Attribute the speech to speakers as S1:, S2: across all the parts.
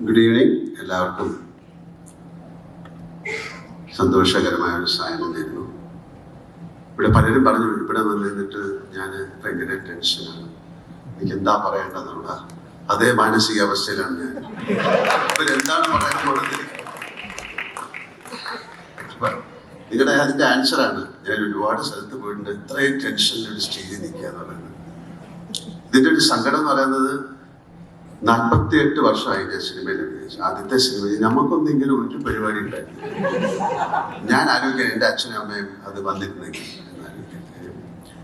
S1: Good evening. എല്ലാവർക്കും സന്തോഷകരമായ ഒരു സായനം നേരുന്നു. ഇവിടെ പലരും പറഞ്ഞു ഇവിടെ വന്നിട്ട് ഞാൻ ഭയങ്കര ടെൻഷനാണ്, എനിക്ക് എന്താ പറയേണ്ടതെന്നുള്ള അതേ മാനസികാവസ്ഥയിലാണ് ഞാൻ. ഇവരെന്താണ് പറയാൻ പോകുന്നത്? നിങ്ങളുടെ അതിൻ്റെ ആൻസറാണ്. ഞാൻ ഒരുപാട് സ്ഥലത്ത് പോയിട്ടുണ്ട്, ഇത്രയും ടെൻഷനിൽ ഒരു സ്റ്റേജിൽ നിൽക്കുക എന്ന് പറയുന്നത്. ഇതിൻ്റെ ഒരു സങ്കടം എന്ന് പറയുന്നത് 48 വർഷമായി ഞാൻ സിനിമയിൽ അഭിനയിച്ചു. ആദ്യത്തെ സിനിമയിൽ നമുക്കൊന്നും ഇങ്ങനെ ഒരു പരിപാടി ഉണ്ടായിരുന്നു. ഞാൻ ആലോചിക്കാൻ എൻ്റെ അച്ഛനും അമ്മയും അത് വന്നിരുന്നെങ്കിൽ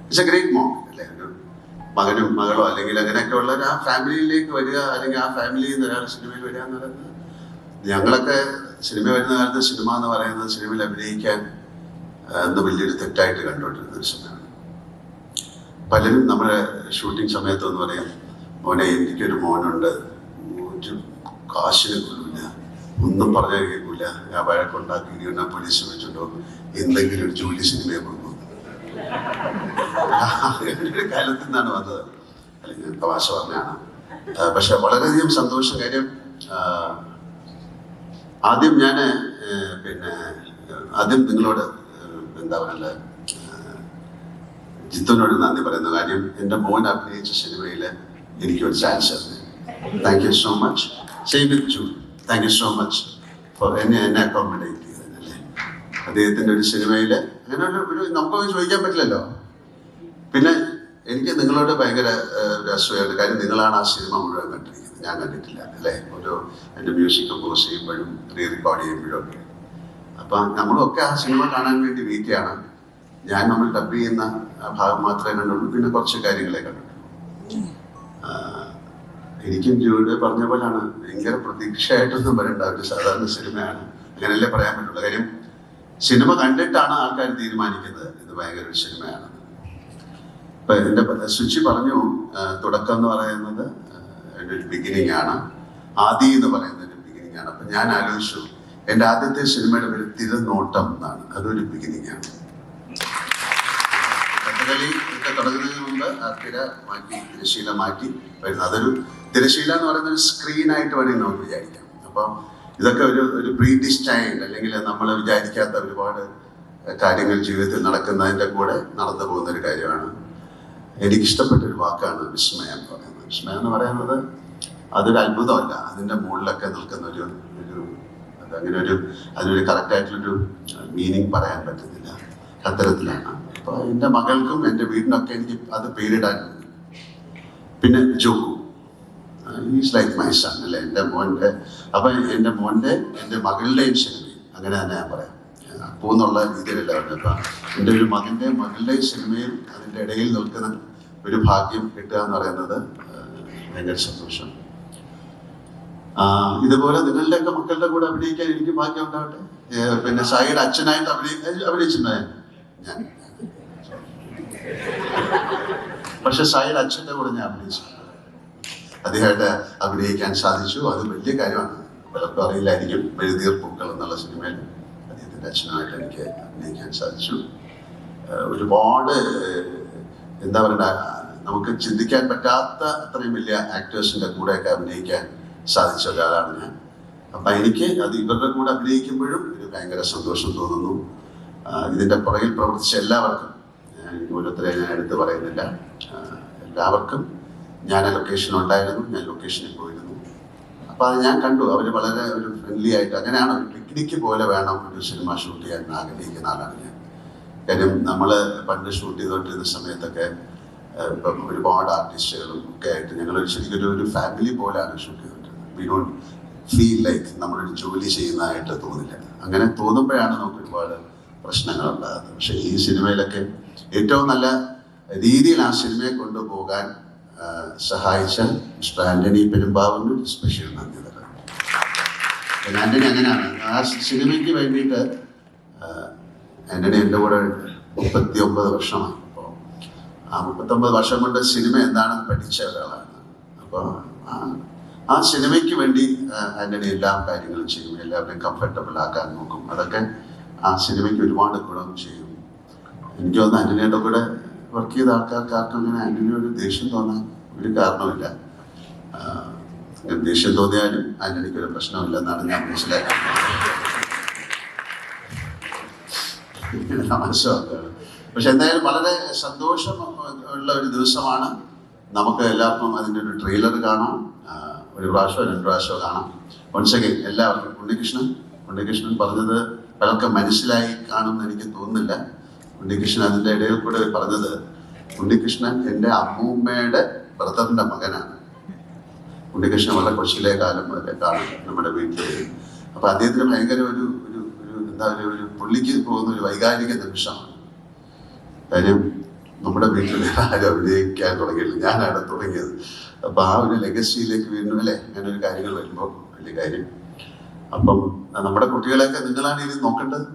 S1: ഇറ്റ്സ് എ ഗ്രേറ്റ് മോമെന്റ് അല്ലേ? ഒരു മകനും മകളോ അല്ലെങ്കിൽ അങ്ങനെയൊക്കെ ഉള്ള ആ ഫാമിലിയിലേക്ക് വരിക, അല്ലെങ്കിൽ ആ ഫാമിലിയിൽ നിന്ന് ഒരാൾ സിനിമയിൽ വരിക എന്ന് പറയുന്നത്, ഞങ്ങളൊക്കെ സിനിമ വരുന്ന കാലത്ത് സിനിമ എന്ന് പറയുന്നത് സിനിമയിൽ അഭിനയിക്കാൻ എന്ന് വലിയൊരു തെറ്റായിട്ട് കണ്ടുകൊണ്ടിരുന്ന ഒരു സമയമാണ്. പലരും നമ്മുടെ ഷൂട്ടിംഗ് സമയത്തെന്ന് പറയും, മോനെ എനിക്കൊരു മോനുണ്ട്, ഒരു കാശിനെ കൊള്ളില്ല, ഒന്നും പറഞ്ഞാൽ കേൾക്കില്ല, ഞാൻ വഴക്കുണ്ടാക്കി ഇടിയുന്ന പോലീസ് വെച്ചിട്ടോ എന്തെങ്കിലും ഒരു ജോലി സിനിമയെ കൊണ്ടു. ഒരു കാലത്തിൽ നിന്നാണ് വന്നത്, അല്ലെങ്കിൽ തമാശ പറഞ്ഞാണ്. പക്ഷെ വളരെയധികം സന്തോഷം. കാര്യം ആദ്യം ഞാൻ ആദ്യം നിങ്ങളോട് എന്താ പറയുക, ജിത്തുവിനോട് നന്ദി പറയുന്ന കാര്യം, എൻ്റെ മോൻ അഭിനയിച്ച സിനിമയിൽ എനിക്കൊരു ചാൻസ് തന്നു. Thank you so much. Same with ജു. Thank you so much for എന്നെ അക്കോമഡേറ്റ് ചെയ്തതല്ലേ. അദ്ദേഹത്തിൻ്റെ ഒരു സിനിമയിൽ അങ്ങനെ ഒരു നമുക്കൊന്നും ചോദിക്കാൻ പറ്റില്ലല്ലോ. പിന്നെ എനിക്ക് നിങ്ങളോട് ഭയങ്കര രസമായിട്ട്, കാര്യം നിങ്ങളാണ് ആ സിനിമ മുഴുവൻ കണ്ടിരിക്കുന്നത്, ഞാൻ കണ്ടിട്ടില്ല അല്ലേ. ഒരു എൻ്റെ മ്യൂസിക് കമ്പോസ് ചെയ്യുമ്പോഴും റീ റെക്കോർഡ് ചെയ്യുമ്പോഴും ഒക്കെ. അപ്പം നമ്മളൊക്കെ ആ സിനിമ കാണാൻ വേണ്ടി വെയിറ്റ് ചെയ്യണം. ഞാൻ നമ്മൾ ഡബ് ചെയ്യുന്ന ഭാഗം മാത്രമേ കണ്ടുള്ളൂ, പിന്നെ കുറച്ച് കാര്യങ്ങളെ കണ്ടിട്ടുള്ളൂ. എനിക്കും ജോലി പറഞ്ഞ പോലെയാണ്, ഭയങ്കര പ്രതീക്ഷയായിട്ടൊന്നും പറയണ്ട, ഒരു സാധാരണ സിനിമയാണ്, അങ്ങനെയല്ലേ പറയാൻ പറ്റുള്ളൂ. കാര്യം സിനിമ കണ്ടിട്ടാണ് ആൾക്കാർ തീരുമാനിക്കുന്നത് ഇത് ഭയങ്കര ഒരു സിനിമയാണ്. ഇപ്പം എൻ്റെ സുചി പറഞ്ഞു, തുടക്കം എന്ന് പറയുന്നത് എൻ്റെ ഒരു ബിഗിനിങ് ആണ്, ആദി എന്ന് പറയുന്ന ഒരു ബിഗിനിങ് ആണ്. അപ്പം ഞാൻ ആലോചിച്ചു, എൻ്റെ ആദ്യത്തെ സിനിമയുടെ പേര് തിരനോട്ടം എന്നാണ്, അതൊരു ബിഗിനിങ് ആണ്. കഥകളി ഒക്കെ തുടങ്ങുന്നതിന് മുമ്പ് ആ തിരശീല മാറ്റി വരുന്നത്, അതൊരു തിരശീല എന്ന് പറയുന്ന ഒരു സ്ക്രീനായിട്ട് വേണമെങ്കിൽ നമുക്ക് വിചാരിക്കാം. അപ്പം ഇതൊക്കെ ഒരു പ്രീ ഡിസ്റ്റൈൻഡ്, അല്ലെങ്കിൽ നമ്മൾ വിചാരിക്കാത്ത ഒരുപാട് കാര്യങ്ങൾ ജീവിതത്തിൽ നടക്കുന്നതിൻ്റെ കൂടെ നടന്നു പോകുന്ന ഒരു കാര്യമാണ്. എനിക്കിഷ്ടപ്പെട്ട ഒരു വാക്കാണ് വിസ്മയം എന്ന് പറയുന്നത്. വിസ്മയം എന്ന് പറയുന്നത് അതൊരു അത്ഭുതമല്ല, അതിൻ്റെ മുകളിലൊക്കെ നിൽക്കുന്ന ഒരു അങ്ങനെ അതിനൊരു കറക്റ്റായിട്ടുള്ളൊരു മീനിങ് പറയാൻ പറ്റുന്നില്ല, അത്തരത്തിലാണ്. അപ്പോൾ എൻ്റെ മകൾക്കും എൻ്റെ വീടിനൊക്കെ എനിക്ക് അത് പേരിടാനുണ്ട്. പിന്നെ ജോക്കു, ഈസ് ലൈക്ക് മൈ സൺ അല്ലേ, എൻ്റെ മോൻ്റെ. അപ്പം എൻ്റെ മോൻ്റെ എൻ്റെ മകളുടെയും സിനിമയും അങ്ങനെ തന്നെ ഞാൻ പറയാം, പൂന്നുള്ള രീതിയിലല്ല പറഞ്ഞു. അപ്പം എൻ്റെ ഒരു മകളുടെയും സിനിമയും അതിൻ്റെ ഇടയിൽ നിൽക്കുന്ന ഒരു ഭാഗ്യം കിട്ടുക എന്ന് പറയുന്നത് ഭയങ്കര സന്തോഷം. ഇതുപോലെ നിങ്ങളുടെയൊക്കെ മക്കളുടെ കൂടെ അഭിനയിക്കാൻ എനിക്ക് ഭാഗ്യം ഉണ്ടാവട്ടെ. പിന്നെ സായിയുടെ അച്ഛനായിട്ട് അഭിനയിച്ചിട്ടുണ്ടോ ഞാൻ? പക്ഷെ സായിയുടെ അച്ഛൻ്റെ കൂടെ ഞാൻ അഭിനയിച്ചു, അദ്ദേഹമായിട്ട് അഭിനയിക്കാൻ സാധിച്ചു. അത് വലിയ കാര്യമാണ്. പലർക്കും അറിയില്ലായിരിക്കും, എഴുതിയ പൂക്കൾ എന്നുള്ള സിനിമയിൽ അദ്ദേഹത്തിൻ്റെ അച്ഛനുമായിട്ട് എനിക്ക് അഭിനയിക്കാൻ സാധിച്ചു. ഒരുപാട് എന്താ പറയുക, നമുക്ക് ചിന്തിക്കാൻ പറ്റാത്ത അത്രയും വലിയ ആക്ടേഴ്സിൻ്റെ കൂടെയൊക്കെ അഭിനയിക്കാൻ സാധിച്ച ഒരാളാണ് ഞാൻ. അപ്പം എനിക്ക് അത് ഇവരുടെ കൂടെ അഭിനയിക്കുമ്പോഴും ഒരു ഭയങ്കര സന്തോഷം തോന്നുന്നു. ഇതിൻ്റെ പുറകിൽ പ്രവർത്തിച്ച എല്ലാവർക്കും, ഓരോരുത്തരെ ഞാൻ എടുത്ത് പറയുന്നില്ല, എല്ലാവർക്കും ഞാൻ ലൊക്കേഷനുണ്ടായിരുന്നു, ഞാൻ ലൊക്കേഷനിൽ പോയിരുന്നു. അപ്പോൾ അത് ഞാൻ കണ്ടു, അവർ വളരെ ഒരു ഫ്രണ്ട്ലി ആയിട്ട്, അങ്ങനെയാണ് ഒരു പിക്നിക്ക് പോലെ വേണം ഒരു സിനിമ ഷൂട്ട് ചെയ്യാൻ ആഗ്രഹിക്കുന്ന ആളാണ് ഞാൻ. കാര്യം നമ്മൾ പണ്ട് ഷൂട്ട് ചെയ്തുകൊണ്ടിരുന്ന സമയത്തൊക്കെ ഇപ്പം ഒരുപാട് ആർട്ടിസ്റ്റുകളും ഒക്കെ ആയിട്ട് ഞങ്ങളൊരു ശരിക്കും ഒരു ഫാമിലി പോലെയാണ് ഷൂട്ട് ചെയ്തുകൊണ്ടിരുന്നത്. വി ഡോണ്ട് ഫീൽ ലൈക്ക് നമ്മളൊരു ജോലി ചെയ്യുന്നതായിട്ട് തോന്നില്ല. അങ്ങനെ തോന്നുമ്പോഴാണ് നമുക്ക് ഒരുപാട് പ്രശ്നങ്ങളുണ്ടാകുന്നത്. പക്ഷേ ഈ സിനിമയിലൊക്കെ ഏറ്റവും നല്ല രീതിയിൽ ആ സിനിമയെ കൊണ്ടുപോകാൻ സഹായിച്ച മിസ്റ്റർ ആൻ്റണി പെരുമ്പാവൂരിന് സ്പെഷ്യൽ നന്ദി തരാം. ആൻ്റണി അങ്ങനെയാണ്, ആ സിനിമയ്ക്ക് വേണ്ടിയിട്ട് ആൻ്റണി എൻ്റെ കൂടെ 39 വർഷമായി. അപ്പോൾ ആ 39 വർഷം കൊണ്ട് സിനിമ എന്താണെന്ന് പഠിച്ച ഒരാളാണ്. അപ്പോൾ ആ സിനിമയ്ക്ക് വേണ്ടി ആൻ്റണി എല്ലാ കാര്യങ്ങളും ചെയ്യും, എല്ലാവരെയും കംഫർട്ടബിൾ ആക്കാൻ നോക്കും. അതൊക്കെ ആ സിനിമയ്ക്ക് ഒരുപാട് ഗുണം ചെയ്യും. എനിക്ക് തോന്നുന്നു ആൻ്റണിയുടെ കൂടെ വർക്ക് ചെയ്ത ആൾക്കാർക്ക് അങ്ങനെ ആൻ്റണിയോട് ദേഷ്യം തോന്നാൻ ഒരു കാരണമില്ല. ദേഷ്യം തോന്നിയാലും ആന്റണിക്ക് ഒരു പ്രശ്നമില്ലെന്നാണ് ഞാൻ മനസ്സിലാക്കുന്നത്. മനസ്സിലാക്കുകയാണ്. പക്ഷെ എന്തായാലും വളരെ സന്തോഷം ഉള്ള ഒരു ദിവസമാണ്. നമുക്ക് എല്ലാവർക്കും അതിൻ്റെ ഒരു ട്രെയിലർ കാണാം, ഒരു പ്രാവശ്യമോ 2 പ്രാവശ്യമോ കാണാം. വൺസ് അഗൈൻ എല്ലാവർക്കും ഉണ്ണികൃഷ്ണൻ പറഞ്ഞത് പലർക്ക് മനസ്സിലായി കാണുമെന്ന് എനിക്ക് തോന്നുന്നില്ല. ഉണ്ണികൃഷ്ണൻ അതിൻ്റെ ഇടയിൽ കൂടെ പറഞ്ഞത്, ഉണ്ണികൃഷ്ണൻ എൻ്റെ അമ്മൂമ്മയുടെ ബ്രദറിൻ്റെ മകനാണ്. ഉണ്ണികൃഷ്ണൻ വളരെ കൊച്ചിലെ കാലം മുതലേ കാണും നമ്മുടെ വീട്ടിൽ. അപ്പൊ അദ്ദേഹത്തിന് ഭയങ്കര ഒരു എന്താ ഒരു പുള്ളിക്ക് പോകുന്ന ഒരു വൈകാരിക നിമിഷമാണ്. കാര്യം നമ്മുടെ വീട്ടിൽ ആരും അഭിനയിക്കാൻ തുടങ്ങിയില്ല, ഞാനാണ് തുടങ്ങിയത്. അപ്പൊ ആ ഒരു ലെഗസിയിലേക്ക് വീണ്ടും അല്ലേ അങ്ങനെ ഒരു കാര്യങ്ങൾ വരുമ്പോൾ വലിയ കാര്യം. അപ്പം നമ്മുടെ കുട്ടികളെയൊക്കെ നിങ്ങളാണ് ഇത് നോക്കേണ്ടത്,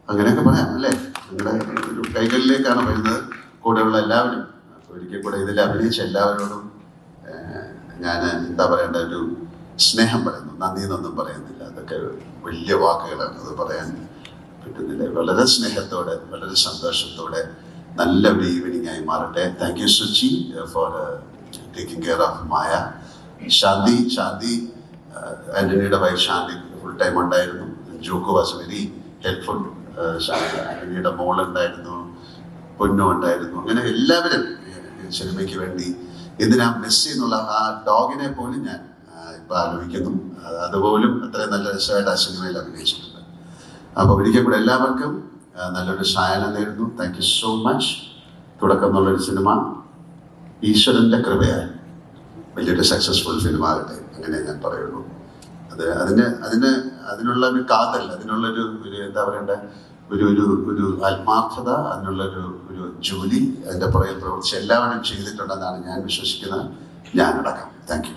S1: അങ്ങനെയൊക്കെ പറയാം അല്ലേ. നിങ്ങളുടെ ഒരു കൈകളിലേക്കാണ് വരുന്നത് കൂടെയുള്ള എല്ലാവരും. അപ്പൊ ഒരിക്കൽ കൂടെ ഇതിൽ അഭിനയിച്ച എല്ലാവരോടും ഞാൻ എന്താ പറയേണ്ട ഒരു സ്നേഹം പറയുന്നു. നന്ദി എന്നൊന്നും പറയുന്നില്ല, അതൊക്കെ വലിയ വാക്കുകളാണ്, അത് പറയാൻ പറ്റുന്നില്ല. വളരെ സ്നേഹത്തോടെ വളരെ സന്തോഷത്തോടെ നല്ല ഒരു ഈവനിങ് ആയി മാറട്ടെ. Thank you Suchi for taking care of Maya. Shanthi ആന്റണിയുടെ വൈഫ് ശാന്തി ഫുൾ ടൈം ഉണ്ടായിരുന്നു. Jokku was very helpful. ആന്റണിയുടെ മോളുണ്ടായിരുന്നു, പൊന്നു ഉണ്ടായിരുന്നു. അങ്ങനെ എല്ലാവരും സിനിമയ്ക്ക് വേണ്ടി എന്തിനാ മെസ്സി എന്നുള്ള ആ ഡോഗിനെ പോലും ഞാൻ ഇപ്പൊ ആലോചിക്കുന്നു. അതുപോലും അത്രയും നല്ല രസമായിട്ട് ആ സിനിമയിൽ അഭിനയിച്ചിട്ടുണ്ട്. അപ്പൊ ഒരിക്കൽ കൂടെ എല്ലാവർക്കും നല്ലൊരു സായാഹ്നം നേരുന്നു. Thank you so much. തുടക്കം എന്നുള്ളൊരു സിനിമ ഈശ്വരന്റെ കൃപയാൽ വലിയൊരു സക്സസ്ഫുൾ ഫിലിം ആകട്ടെ, അങ്ങനെ ഞാൻ പറയുള്ളൂ. അതിനുള്ള ഒരു കാതൽ, അതിനുള്ളൊരു എന്താ പറയണ്ട ഒരു ആത്മാർത്ഥത, അതിനുള്ളൊരു ജോലി അതിൻ്റെ പുറകിൽ പ്രവർത്തിച്ച് എല്ലാവരും ചെയ്തിട്ടുണ്ടെന്നാണ് ഞാൻ വിശ്വസിക്കുന്നത്, ഞാനടക്കം. Thank you.